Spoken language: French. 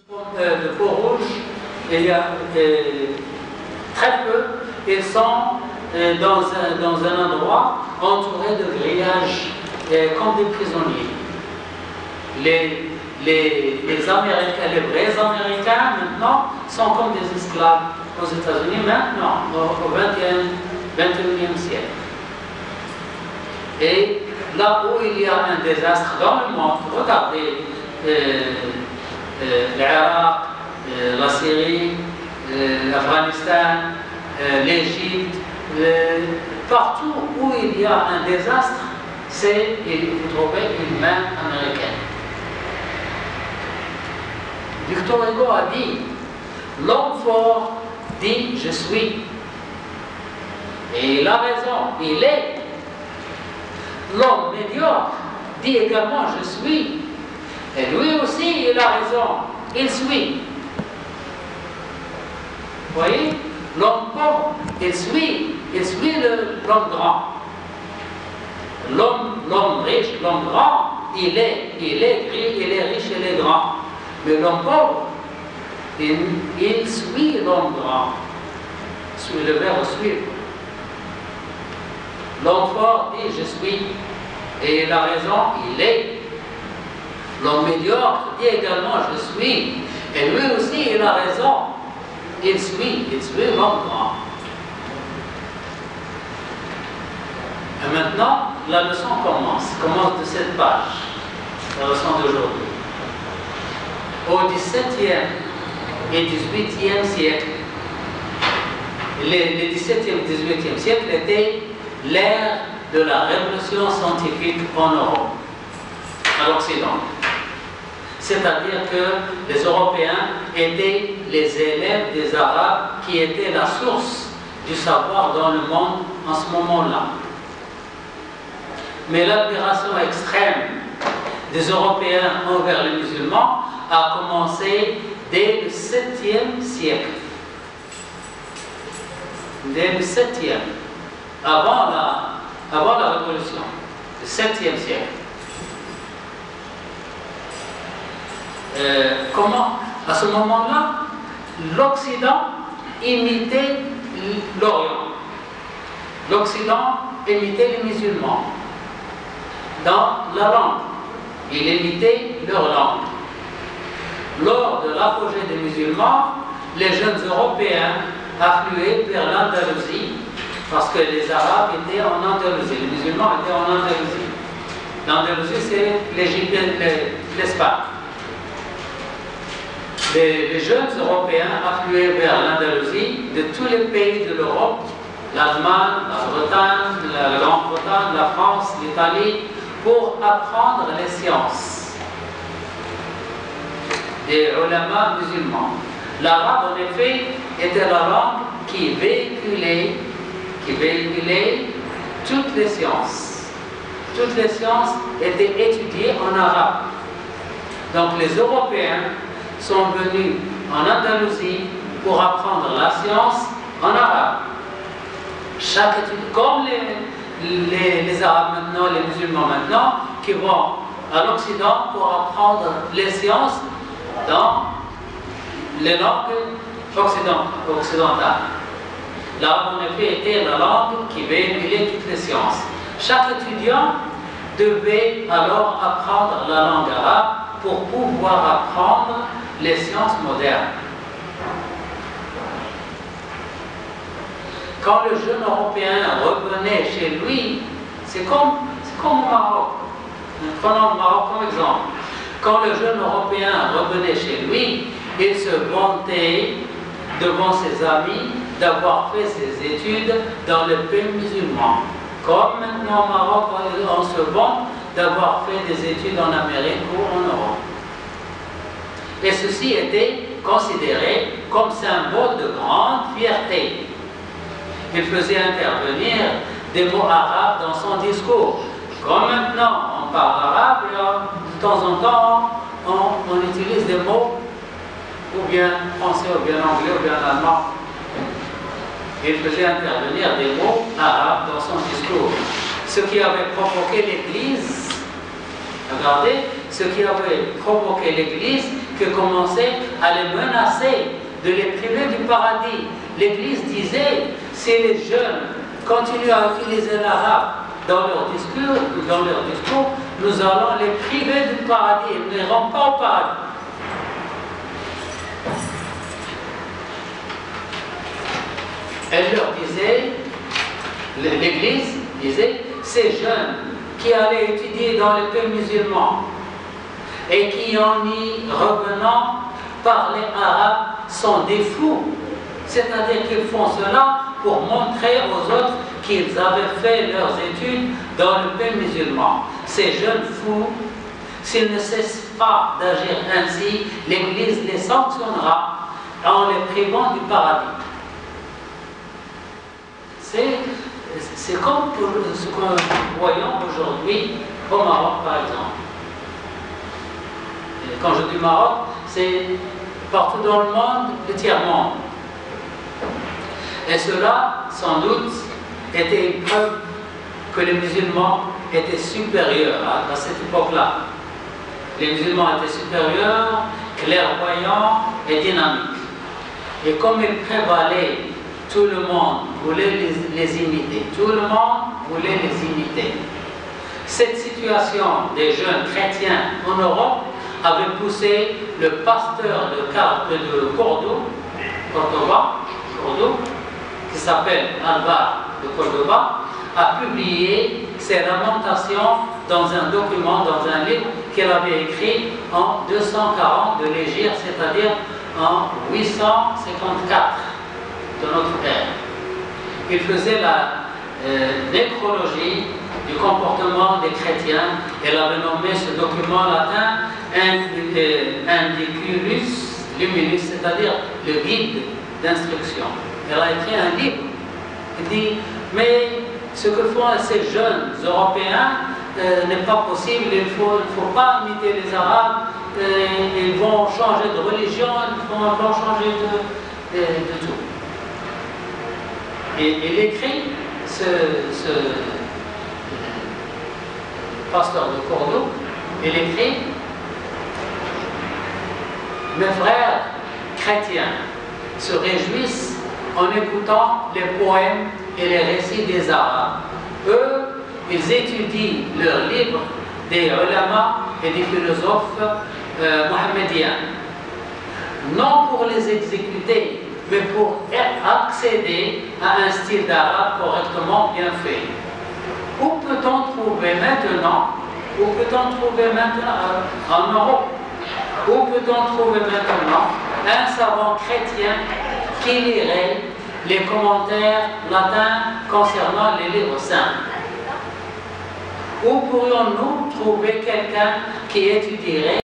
De peau rouge, il y a très peu, ils sont dans un endroit entouré de grillages comme des prisonniers. Les Américains, les vrais Américains maintenant sont comme des esclaves aux États-Unis maintenant, au XXIe siècle. Et là où il y a un désastre dans le monde, regardez l'Irak, la Syrie, l'Afghanistan, l'Égypte, partout où il y a un désastre, vous trouvez une main américaine. Victor Hugo a dit, l'homme fort dit je suis. Et il a raison, il est. L'homme médiocre dit également je suis. Et lui aussi, il a raison, il suit. Vous voyez, l'homme pauvre, il suit l'homme grand. L'homme riche, l'homme grand, il est riche, il est grand. Mais l'homme pauvre, il suit l'homme grand. Suit le verbe suivre. L'homme fort dit je suis. Et il a raison, il est. L'homme médiocre dit également je suis. Et lui aussi, il a raison. Il suit l'homme grand. Et maintenant, la leçon commence de cette page, la leçon d'aujourd'hui. Au XVIIe et XVIIIe siècle, les XVIIe et XVIIIe siècle étaient l'ère de la révolution scientifique en Europe, à l'Occident. C'est-à-dire que les Européens étaient les élèves des Arabes qui étaient la source du savoir dans le monde en ce moment-là. Mais l'admiration extrême des Européens envers les musulmans a commencé dès le 7e siècle. Dès le 7e, avant la Révolution, le 7e siècle. Comment, à ce moment-là, l'Occident imitait l'Orient. L'Occident imitait les musulmans. Dans la langue, il imitait leur langue. Lors de l'apogée des musulmans, les jeunes Européens affluaient vers l'Andalousie parce que les Arabes étaient en Andalousie, les musulmans étaient en Andalousie. L'Andalousie, c'est l'Égypte, l'Espagne. Les jeunes Européens affluaient vers l'Andalousie de tous les pays de l'Europe, l'Allemagne, la Bretagne, la Grande-Bretagne, la France, l'Italie, pour apprendre les sciences des ulama musulmans. L'arabe, en effet, était la langue qui véhiculait toutes les sciences. Toutes les sciences étaient étudiées en arabe. Donc les Européens sont venus en Andalousie pour apprendre la science en arabe. Chaque étude, comme les Arabes maintenant, les musulmans maintenant, qui vont à l'Occident pour apprendre les sciences dans les langues occidentales. L'arabe, en effet, était la langue qui véhiculait toutes les sciences. Chaque étudiant devait alors apprendre la langue arabe pour pouvoir apprendre les sciences modernes. Quand le jeune Européen revenait chez lui, c'est comme au Maroc. Prenons le Maroc comme exemple. Quand le jeune Européen revenait chez lui, il se vantait devant ses amis d'avoir fait ses études dans le pays musulman. Comme maintenant au Maroc, on se vante d'avoir fait des études en Amérique ou en Europe. Et ceci était considéré comme symbole de grande fierté. Il faisait intervenir des mots arabes dans son discours. Comme maintenant on parle arabe, et de temps en temps on utilise des mots ou bien français, ou bien anglais, ou bien allemand. Il faisait intervenir des mots arabes dans son discours. Ce qui avait provoqué l'Église, regardez, ce qui avait provoqué l'Église qui commençait à les menacer, de les priver du paradis. L'Église disait, si les jeunes continuent à utiliser l'arabe dans leur discours, nous allons les priver du paradis, ils n'iront pas au paradis. Elle leur disait, l'Église disait, ces jeunes qui allaient étudier dans les pays musulmans et qui en y revenant parler arabe sont des fous. C'est-à-dire qu'ils font cela pour montrer aux autres qu'ils avaient fait leurs études dans le pays musulman. Ces jeunes fous, s'ils ne cessent pas d'agir ainsi, l'Église les sanctionnera en les privant du paradis. C'est comme pour ce que nous voyons aujourd'hui au Maroc, par exemple. Et quand je dis Maroc, c'est partout dans le monde, le tiers-monde. Et cela, sans doute, était une preuve que les musulmans étaient supérieurs à cette époque-là. Les musulmans étaient supérieurs, clairvoyants et dynamiques. Et comme ils prévalaient, tout le monde voulait les imiter. Tout le monde voulait les imiter. Cette situation des jeunes chrétiens en Europe avait poussé le pasteur de Cordoba, qui s'appelle Alvar de Cordoba, à publier ses lamentations dans un document, dans un livre qu'il avait écrit en 240 de l'Hégire, c'est-à-dire en 854 de notre ère. Il faisait la nécrologie du comportement des chrétiens. Elle avait nommé ce document latin Indiculus Luminus, c'est-à-dire le guide d'instruction. Elle a écrit un livre. Il dit, mais ce que font ces jeunes Européens n'est pas possible, il ne faut pas imiter les Arabes, ils vont changer de religion, ils vont changer de tout. Et il écrit, ce pasteur de Cordoue, il écrit, mes frères chrétiens se réjouissent en écoutant les poèmes et les récits des Arabes. Eux, ils étudient leurs livres des ulama et des philosophes mohammediens, non pour les exécuter, mais pour accéder à un style d'arabe correctement bien fait. Où peut-on trouver maintenant en Europe, où peut-on trouver maintenant un savant chrétien qui lirait les commentaires latins concernant les livres saints? Où pourrions-nous trouver quelqu'un qui étudierait